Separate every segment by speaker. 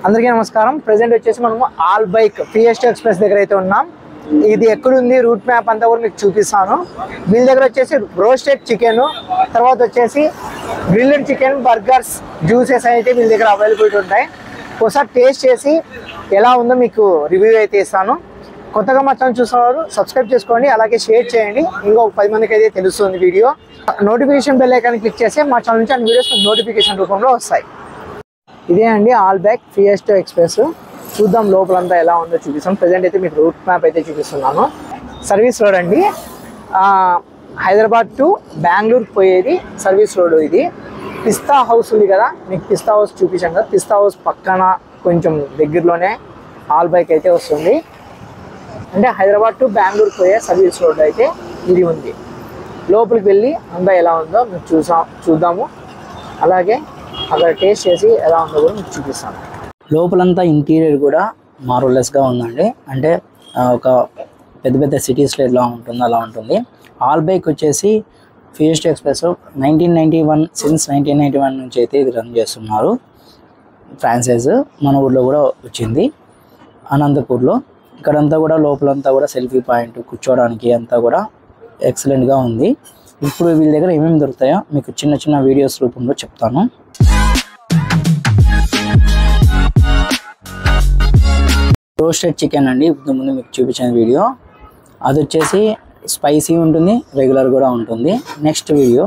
Speaker 1: అందరికీ నమస్కారం. ప్రెజెంట్ వచ్చేసి మనము ఆల్బైక్ ఫియెస్టో ఎక్స్ప్రెస్ దగ్గర అయితే ఉన్నాం. ఇది ఎక్కడుంది రూట్ మ్యాప్ అంతా కూడా మీకు చూపిస్తాను. వీళ్ళ దగ్గర వచ్చేసి రోస్టెడ్ చికెన్, తర్వాత వచ్చేసి గ్రిల్డ్ చికెన్, బర్గర్స్, జ్యూసెస్ అయితే వీళ్ళ దగ్గర అవైలబిలిటీ ఉంటాయి. ఒకసారి టేస్ట్ చేసి ఎలా ఉందో మీకు రివ్యూ అయితే ఇస్తాను. కొత్తగా మా ఛానల్ చూస్తున్నారు సబ్స్క్రైబ్ చేసుకోండి, అలాగే షేర్ చేయండి. ఇంకొక 10 మందికి అయితే తెలుస్తుంది video. Notification bell icon click చేస్తే మా ఛానల్ నుంచి అన్ని వీడియోస్ నోటిఫికేషన్ రూపంలో వస్తాయి. ఇదే అండి ఆల్బైక్ ఫియెస్టో ఎక్స్ప్రెస్. చూద్దాం లోపలంతా ఎలా ఉందో చూపిస్తాం. ప్రెజెంట్ అయితే మీకు రూట్ మ్యాప్ అయితే చూపిస్తున్నాను. సర్వీస్ రోడ్ అండి, హైదరాబాద్ టు బెంగళూరుకి పోయేది సర్వీస్ రోడ్. ఇది పిస్తా హౌస్ ఉంది కదా, మీకు పిస్తా హౌస్ చూపించాను కదా, పిస్తా హౌస్ పక్కన కొంచెం దగ్గరలోనే ఆల్బైక్ అయితే వస్తుంది. అంటే హైదరాబాద్ టు బెంగళూరుకి పోయే సర్వీస్ రోడ్ అయితే ఇది ఉంది. లోపలికి వెళ్ళి అంతా ఎలా ఉందో మీకు చూద్దాము. అలాగే అక్కడ టేస్ట్ చేసి ఎలా ఉందో కూడా మీకు చూపిస్తాను. లోపలంతా ఇంటీరియర్ కూడా మారులెస్గా ఉందండి. అంటే ఒక పెద్ద పెద్ద సిటీస్లో ఎలా ఉంటుందో అలా ఉంటుంది. ఆల్బైక్ వచ్చేసి ఫియెస్టో ఎక్స్ప్రెస్ 1991 సిన్స్ 1991 నుంచి అయితే ఇది రన్ చేస్తున్నారు. ఫ్రాంచైజ్ మన ఊర్లో కూడా వచ్చింది అనంతపూర్లో. ఇక్కడంతా కూడా లోపలంతా కూడా సెల్ఫీ పాయింట్, కూర్చోవడానికి అంతా కూడా ఎక్సలెంట్గా ఉంది. ఇప్పుడు వీళ్ళ దగ్గర ఏమేమి దొరుకుతాయో మీకు చిన్న చిన్న వీడియోస్ రూపంలో చెప్తాను. రోస్టెడ్ చికెన్ అండి, ముందు మీకు చూపించిన వీడియో. అది వచ్చేసి స్పైసీ ఉంటుంది, రెగ్యులర్ కూడా ఉంటుంది. నెక్స్ట్ వీడియో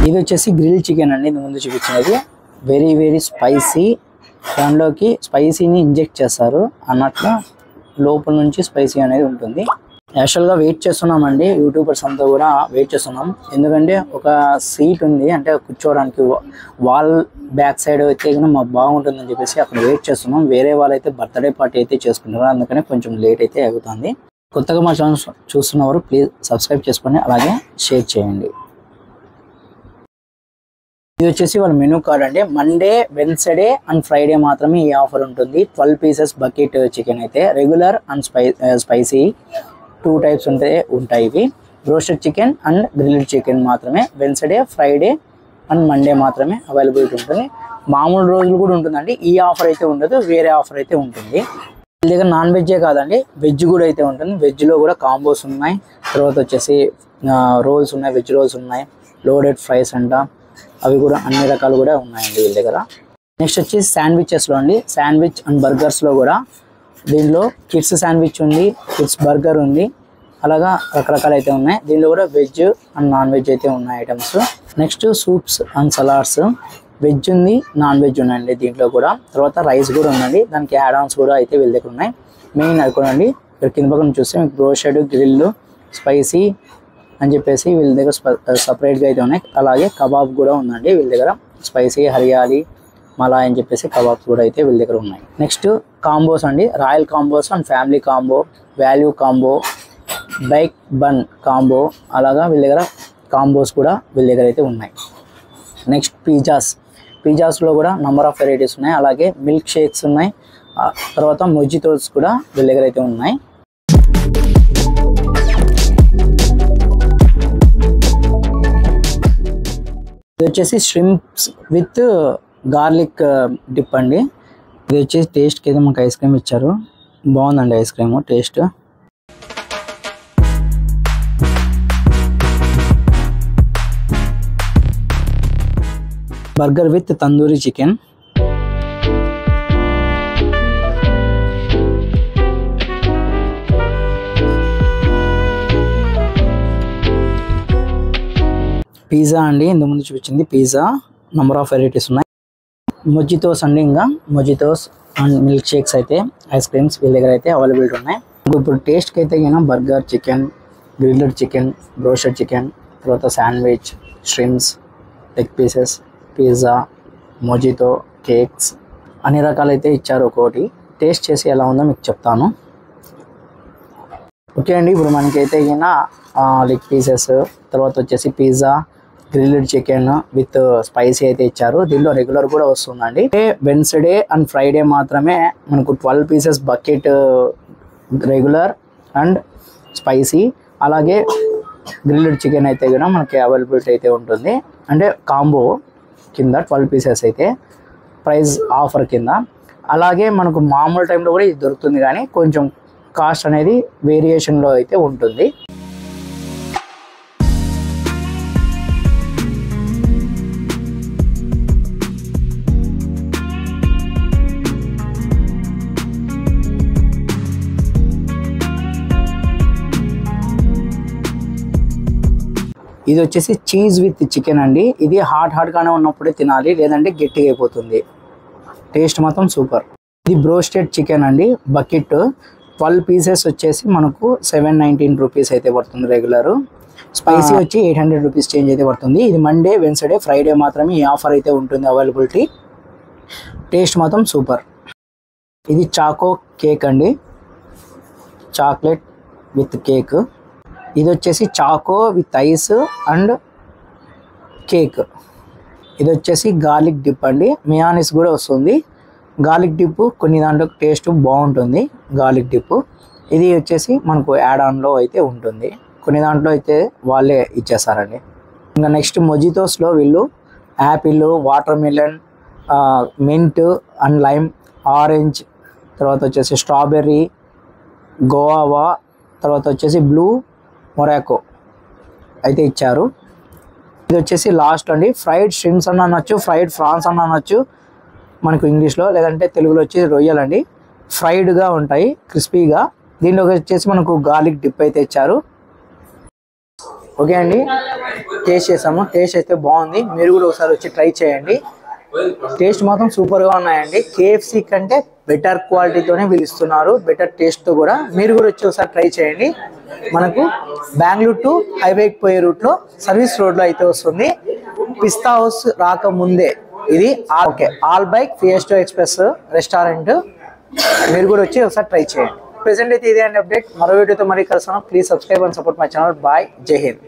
Speaker 1: ఇది వచ్చేసి గ్రిల్ చికెన్ అండి, ఇది ముందు చూపించినది. Very very spicy. దానిలోకి స్పైసీని ఇంజెక్ట్ చేస్తారు అన్నట్లు లోపల నుంచి స్పైసీ అనేది ఉంటుంది. యాక్చువల్గా వెయిట్ చేస్తున్నామండి, యూట్యూబర్స్ అంతా కూడా వెయిట్ చేస్తున్నాం. ఎందుకంటే ఒక సీట్ ఉంది, అంటే కూర్చోవడానికి వాల్ బ్యాక్ సైడ్ అయితే మాకు బాగుంటుందని చెప్పేసి అక్కడ వెయిట్ చేస్తున్నాం. వేరే వాళ్ళైతే బర్త్డే పార్టీ అయితే చేసుకుంటారు, అందుకని కొంచెం లేట్ అయితే అవుతుంది. కొత్తగా మా ఛానల్ చూస్తున్నవారు ప్లీజ్ సబ్స్క్రైబ్ చేసుకోండి, అలాగే షేర్ చేయండి. ఇది వచ్చేసి వాళ్ళ మెనూ కార్డ్ అండి. మండే, వెన్స్డే అండ్ ఫ్రైడే మాత్రమే ఈ ఆఫర్ ఉంటుంది. 12 పీసెస్ బకెట్ చికెన్ అయితే రెగ్యులర్ అండ్ స్పైసీ 2 టైప్స్ ఉంటాయి. ఇవి roasted chicken and grilled chicken మాత్రమే వెన్స్డే, ఫ్రైడే అండ్ మండే మాత్రమే అవైలబిలిటీ ఉంటుంది. మామూలు రోజులు కూడా ఉంటుందండి. ఈ ఆఫర్ అయితే ఉండదు, వేరే ఆఫర్ అయితే ఉంటుంది. వీళ్ళ దగ్గర నాన్ వెజ్జే కాదండి, వెజ్ కూడా అయితే ఉంటుంది. వెజ్లో కూడా కాంబోస్ ఉన్నాయి. తర్వాత వచ్చేసి రోల్స్ ఉన్నాయి, వెజ్ రోల్స్ ఉన్నాయి, లోడెడ్ ఫ్రైస్ అంట, అవి కూడా అన్ని రకాలు కూడా ఉన్నాయండి వీళ్ళ దగ్గర. నెక్స్ట్ వచ్చేసి శాండ్విచెస్లో అండి, శాండ్విచ్ అండ్ బర్గర్స్లో కూడా దీనిలో కిడ్స్ శాండ్విచ్ ఉంది, కిడ్స్ బర్గర్ ఉంది, అలాగా రకరకాలు అయితే ఉన్నాయి. దీనిలో కూడా వెజ్ అండ్ నాన్ వెజ్ అయితే ఉన్నాయి items. Next soups and salads, veg ఉంది, నాన్ వెజ్ ఉన్నాయండి దీంట్లో కూడా. తర్వాత రైస్ కూడా ఉందండి, దానికి యాడ్ ఆన్స్ కూడా అయితే వీళ్ళ దగ్గర ఉన్నాయి. మెయిన్ అది కూడా అండి, ఇక్కడ కింద పక్కన చూస్తే మీకు బ్రోస్టెడ్, గ్రిల్, స్పైసీ అని చెప్పేసి వీళ్ళ దగ్గర సపరేట్గా అయితే ఉన్నాయి. అలాగే కబాబ్ కూడా ఉందండి వీళ్ళ దగ్గర, స్పైసీ, హరియాలి, మలాయ్ అని చెప్పేసి కబాబ్స్ కూడా అయితే వీళ్ళ దగ్గర ఉన్నాయి. నెక్స్ట్ కాంబోస్ అండి, royal combos and family combo, value combo, bike bun combo, అలాగా వీళ్ళ దగ్గర కాంబోస్ కూడా వీళ్ళ దగ్గర అయితే ఉన్నాయి. నెక్స్ట్ పిజ్జాస్లో కూడా నంబర్ ఆఫ్ వెరైటీస్ ఉన్నాయి. అలాగే మిల్క్ షేక్స్ ఉన్నాయి, తర్వాత మొజితోస్ కూడా వీళ్ళ దగ్గర అయితే ఉన్నాయి. ఇది వచ్చేసి ష్రింప్స్ విత్ గార్లిక్ డిప్ అండి. ఇది వచ్చేసి టేస్ట్కి అయితే మాకు ఐస్ క్రీమ్ ఇచ్చారు, బాగుందండి ice cream taste. Burger with tandoori chicken, pizza అండి, ఇంత ముందు చూపించింది పిజ్జా, నంబర్ ఆఫ్ వెరైటీస్ ఉన్నాయి. మొజితోస్ అండి, ఇంకా మొజితోస్ అండ్ మిల్క్ షేక్స్ అయితే ఐస్ క్రీమ్స్ వీళ్ళ దగ్గర అయితే అవైలబిలిటీ ఉన్నాయి. ఇప్పుడు టేస్ట్కి అయితే burger chicken, grilled chicken, broasted chicken, తర్వాత sandwich, strips, leg pieces, pizza, mojito, cakes అన్ని రకాలు అయితే ఇచ్చారు. ఒక్కోటి టేస్ట్ చేసి ఎలా ఉందో మీకు చెప్తాను. ఓకే అండి, ఇప్పుడు మనకైతే లెగ్ పీసెస్, తర్వాత వచ్చేసి pizza, grilled chicken with spicy అయితే ఇచ్చారు. దీనిలో రెగ్యులర్ కూడా వస్తుందండి. వెన్స్డే అండ్ ఫ్రైడే మాత్రమే మనకు 12 pieces bucket regular and spicy, అలాగే గ్రిల్డ్ చికెన్ అయితే కూడా మనకి అవైలబిలిటీ అయితే ఉంటుంది. అంటే కాంబో కింద 12 పీసెస్ అయితే ప్రైస్ ఆఫర్ కింద. అలాగే మనకు మామూలు టైంలో కూడా ఇది దొరుకుతుంది, కానీ కొంచెం కాస్ట్ అనేది వేరియేషన్లో అయితే ఉంటుంది. ఇది వచ్చేసి చీజ్ విత్ చికెన్ అండి. ఇది హాట్గానే ఉన్నప్పుడే తినాలి, లేదంటే గట్టిగా అయిపోతుంది. టేస్ట్ మాత్రం సూపర్. ఇది బ్రోస్టెడ్ చికెన్ అండి, బకెట్ 12 పీసెస్ వచ్చేసి మనకు 719 రూపీస్ అయితే పడుతుంది రెగ్యులర్. స్పైసీ వచ్చి 800 రూపీస్ చేంజ్ అయితే పడుతుంది. ఇది మండే, వెన్స్డే, ఫ్రైడే మాత్రమే ఈ ఆఫర్ అయితే ఉంటుంది అవైలబిలిటీ. టేస్ట్ మాత్రం సూపర్. ఇది చాకో కేక్ అండి, చాక్లెట్ విత్ కేక్. ఇది వచ్చేసి choco with ice and cake. ఇది వచ్చేసి గార్లిక్ డిప్ అండి, మియానిస్ కూడా వస్తుంది. గార్లిక్ డిప్ కొన్ని దాంట్లో టేస్ట్ బాగుంటుంది గార్లిక్ డిప్. ఇది వచ్చేసి మనకు యాడ్ ఆన్లో అయితే ఉంటుంది, కొన్ని దాంట్లో అయితే వాళ్ళే ఇచ్చేస్తారండి. ఇంకా నెక్స్ట్ మొజితోస్లో వీళ్ళు Apple, water melon, mint and lime, orange, తర్వాత వచ్చేసి స్ట్రాబెర్రీ, గోవా, తర్వాత వచ్చేసి బ్లూ మొరాకో అయితే ఇచ్చారు. ఇది వచ్చేసి లాస్ట్ అండి, ఫ్రైడ్ షిమ్స్ అని అనొచ్చు, ఫ్రైడ్ ఫ్రాన్స్ అని అనొచ్చు మనకు ఇంగ్లీష్లో, లేదంటే తెలుగులో వచ్చేసి రొయ్యలండి. ఫ్రైడ్గా ఉంటాయి క్రిస్పీగా. దీంట్లో వచ్చేసి మనకు గార్లిక్ డిప్ అయితే ఇచ్చారు. ఓకే అండి, టేస్ట్ చేసాము, టేస్ట్ అయితే బాగుంది. మీరు కూడా ఒకసారి వచ్చి ట్రై చేయండి. టేస్ట్ మాత్రం సూపర్గా ఉన్నాయండి. కేఎఫ్సి కంటే బెటర్ క్వాలిటీతోనే వీళ్ళు ఇస్తున్నారు, బెటర్ టేస్ట్తో కూడా. మీరు కూడా వచ్చి ఒకసారి ట్రై చేయండి. మనకు బెంగళూరు టు హైవేకి పోయే రూట్లో సర్వీస్ రోడ్లో అయితే వస్తుంది. పిస్తా హౌస్ రాకముందే ఇది. Okay, Albaik Fiesta express restaurant. మీరు కూడా వచ్చి ఒకసారి ట్రై చేయండి. ప్రెసెంట్ అయితే ఇదే అండి అప్డేట్. మరో వీడియోతో మరీ కలుస్తాను. Please subscribe and support my channel. Bye, జై హింద్.